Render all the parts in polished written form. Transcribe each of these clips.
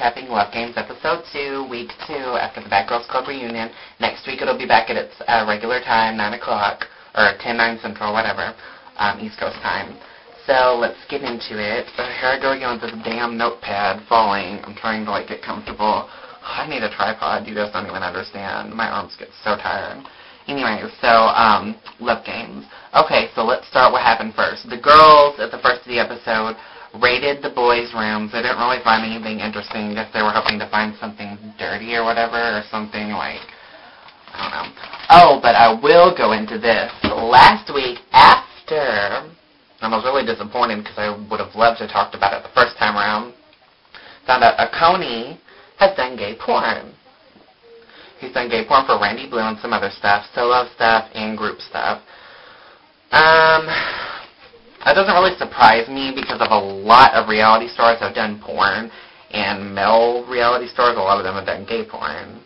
Recapping Love Games Episode 2, Week 2, after the Bad Girls Club reunion. Next week it'll be back at its regular time, 9 o'clock, or 10, 9 Central, whatever, East Coast time. So let's get into it. Here I go again with this damn notepad falling. I'm trying to, get comfortable. I need a tripod. You guys don't even understand. My arms get so tired. Anyway, so, Love Games. Okay, so let's start what happened first. The girls, at the first of the episode, raided the boys' rooms. They didn't really find anything interesting. I guess they were hoping to find something dirty or whatever, or something I don't know. Oh, but I will go into this. Last week, after, I was really disappointed because I would have loved to talk about it the first time around, found out Oconee has done gay porn. He's done gay porn for Randy Blue and some other stuff, solo stuff and group stuff. That doesn't really surprise me because of a lot of reality stars have done porn, and male reality stars, a lot of them have done gay porn.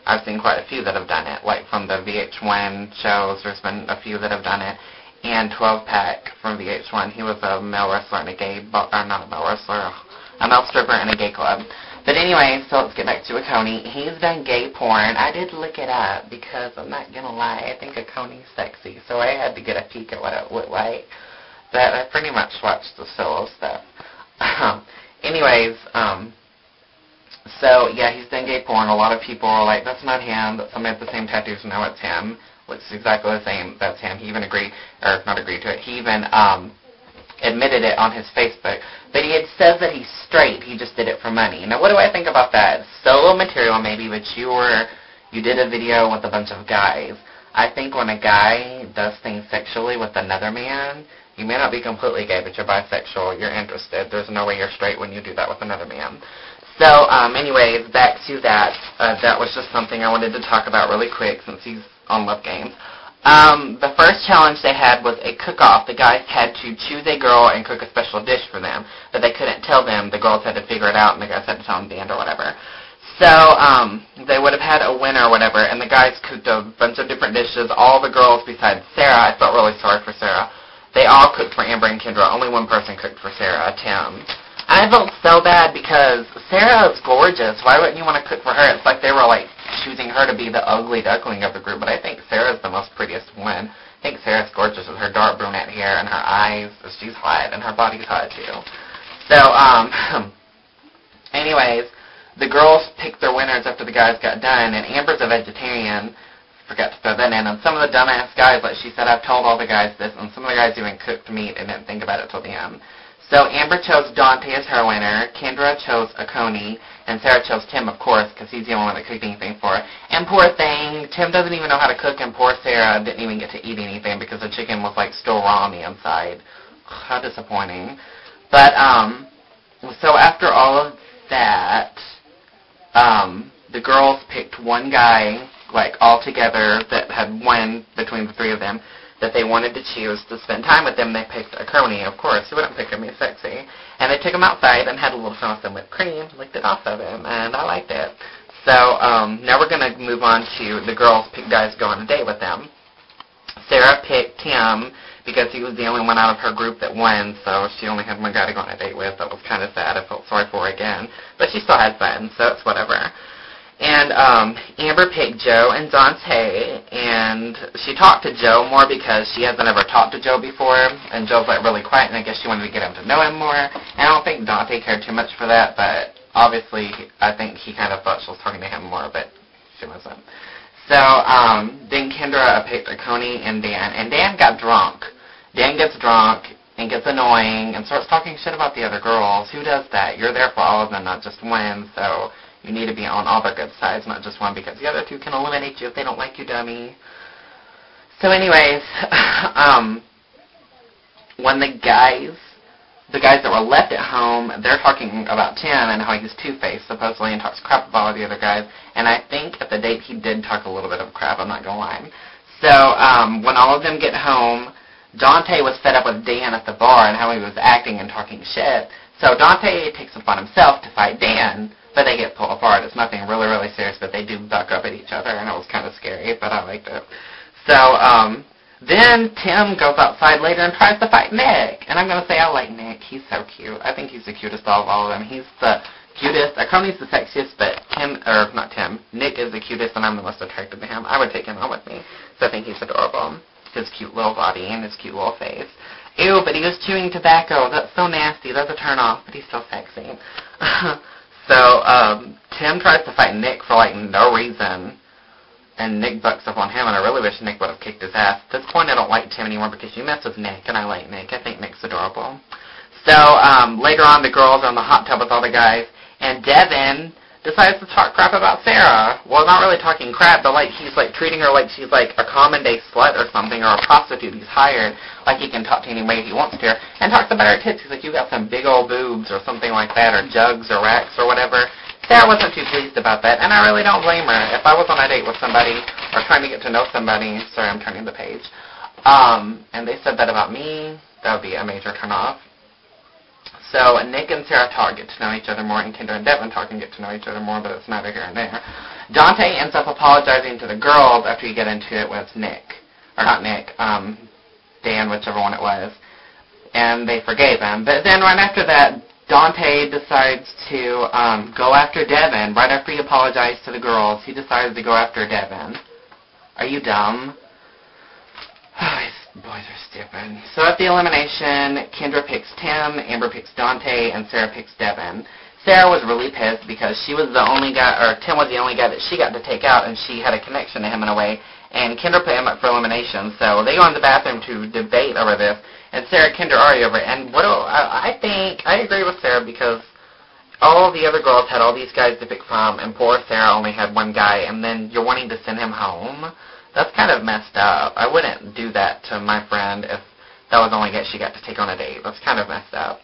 I've seen quite a few that have done it, like from the VH1 shows, there's been a few that have done it, and 12-Pack from VH1, he was a male wrestler in a gay, not a male wrestler, a male stripper in a gay club. But anyway, so let's get back to Oconee. He's done gay porn. I did look it up because I'm not going to lie, I think Oconee's sexy, so I had to get a peek at what it looked like. But I pretty much watched the solo stuff. Anyways, so yeah, he's done gay porn. A lot of people are like, that's not him, but somebody with the same tattoos, no, it's him. Looks exactly the same, that's him. He even agreed, or not agreed to it, he even admitted it on his Facebook. But he had said that he's straight, he just did it for money. Now what do I think about that? Solo material maybe, but you did a video with a bunch of guys. I think when a guy does things sexually with another man, you may not be completely gay, but you're bisexual, you're interested. There's no way you're straight when you do that with another man. So, anyways, back to that. That was just something I wanted to talk about really quick since he's on Love Games. The first challenge they had was a cook-off. The guys had to choose a girl and cook a special dish for them, but they couldn't tell them. The girls had to figure it out, and the guys had to tell them the end or whatever. So, they would have had a winner or whatever, and the guys cooked a bunch of different dishes. All the girls besides Sarah, I felt really sorry for Sarah. They all cooked for Amber and Kendra. Only one person cooked for Sarah, Tim. I felt so bad because Sarah is gorgeous. Why wouldn't you want to cook for her? It's like they were, choosing her to be the ugly duckling of the group, but I think Sarah's the most prettiest one. I think Sarah's gorgeous with her dark brunette hair and her eyes. She's hot, and her body's hot, too. So, anyways, the girls picked their winners after the guys got done, and Amber's a vegetarian. Forgot to throw that in. And some of the dumbass guys, like she said, I've told all the guys this, and some of the guys even cooked meat and didn't think about it till the end. So Amber chose Dante as her winner, Kendra chose Oconee, and Sarah chose Tim, of course, because he's the only one that cooked anything for her. And poor thing, Tim doesn't even know how to cook, and poor Sarah didn't even get to eat anything because the chicken was, still raw on the inside. How disappointing. But, so after all of that, the girls picked one guy, all together, that had won between the three of them, that they wanted to choose to spend time with them. They picked Oconee, of course. Who wouldn't pick him? He's sexy. And they took him outside and had a little fun with some whipped cream, licked it off of him, and I liked it. So, now we're going to move on to the girls pick guys to go on a date with them. Sarah picked Tim because he was the only one out of her group that won, so she only had one guy to go on a date with. That was kind of sad. I felt sorry for her again. But she still had fun, so it's whatever. And Amber picked Joe and Dante, and she talked to Joe more because she hasn't ever talked to Joe before, and Joe's really quiet, and I guess she wanted to get him to know him more. And I don't think Dante cared too much for that, but obviously I think he kind of thought she was talking to him more, but she wasn't. So then Kendra picked Oconee and Dan got drunk. Dan gets drunk and gets annoying and starts talking shit about the other girls. Who does that? You're there for all of them, not just one, so you need to be on all their good sides, not just one, because the other two can eliminate you if they don't like you, dummy. So anyways, when the guys that were left at home, they're talking about Tim and how he's two-faced, supposedly, and talks crap about all the other guys. And I think at the date he did talk a little bit of crap, I'm not going to lie. So when all of them get home, Dante was fed up with Dan at the bar and how he was acting and talking shit. So Dante takes it upon himself to fight Dan, but they get pulled apart. It's nothing really, really serious, but they do buck up at each other, and it was kind of scary, but I liked it. So, then Tim goes outside later and tries to fight Nick, and I'm going to say I like Nick. He's so cute. I think he's the cutest of all of them. He's the cutest. Connie's the sexiest, but Nick is the cutest, and I'm the most attracted to him. I would take him on with me, so I think he's adorable. His cute little body and his cute little face. Ew, but he was chewing tobacco. That's so nasty. That's a turn off, but he's so sexy. So, Tim tries to fight Nick for, like, no reason, and Nick bucks up on him, and I really wish Nick would have kicked his ass. At this point, I don't like Tim anymore because you mess with Nick, and I like Nick. I think Nick's adorable. So, later on, the girls are in the hot tub with all the guys, and Devin decides to talk crap about Sarah. Well, not really talking crap, but, like, he's, like, treating her like she's, like, a common-day slut or something, or a prostitute he's hired, like he can talk to any way he wants to her, and talks about her tits. He's like, you got some big old boobs or something like that, or jugs or racks or whatever. Sarah wasn't too pleased about that, and I really don't blame her. If I was on a date with somebody, or trying to get to know somebody, sorry, I'm turning the page, and they said that about me, that would be a major turn-off. So Nick and Sarah talk, get to know each other more, and Kendra and Devin talk and get to know each other more, but it's neither here and there. Dante ends up apologizing to the girls after you get into it with Nick. Or not Nick, Dan, whichever one it was. And they forgave him. But then right after that, Dante decides to go after Devin. Right after he apologized to the girls, he decided to go after Devin. Are you dumb? These boys are stupid. So at the elimination, Kendra picks Tim, Amber picks Dante, and Sarah picks Devin. Sarah was really pissed because she was the only guy, or Tim was the only guy that she got to take out, and she had a connection to him in a way. And Kendra put him up for elimination, so they go in the bathroom to debate over this. And Sarah and Kendra argue over it. And I think I agree with Sarah because all the other girls had all these guys to pick from, and poor Sarah only had one guy, and then you're wanting to send him home? That's kind of messed up. I wouldn't do that to my friend if that was the only guy she got to take on a date. That's kind of messed up.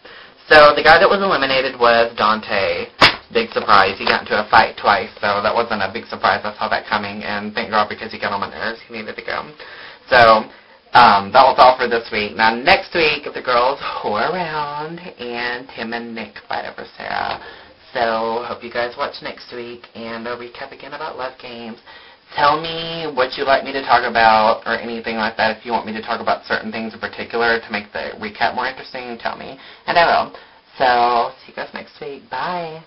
So the guy that was eliminated was Dante. Big surprise. He got into a fight twice, so that wasn't a big surprise. I saw that coming, and thank God because he got on my nerves. He needed to go. So that was all for this week. Now, next week, the girls whore around, and Tim and Nick fight over Sarah. So hope you guys watch next week, and a recap again about Love Games. Tell me what you'd like me to talk about or anything like that. If you want me to talk about certain things in particular to make the recap more interesting, tell me, and I will. So, see you guys next week. Bye.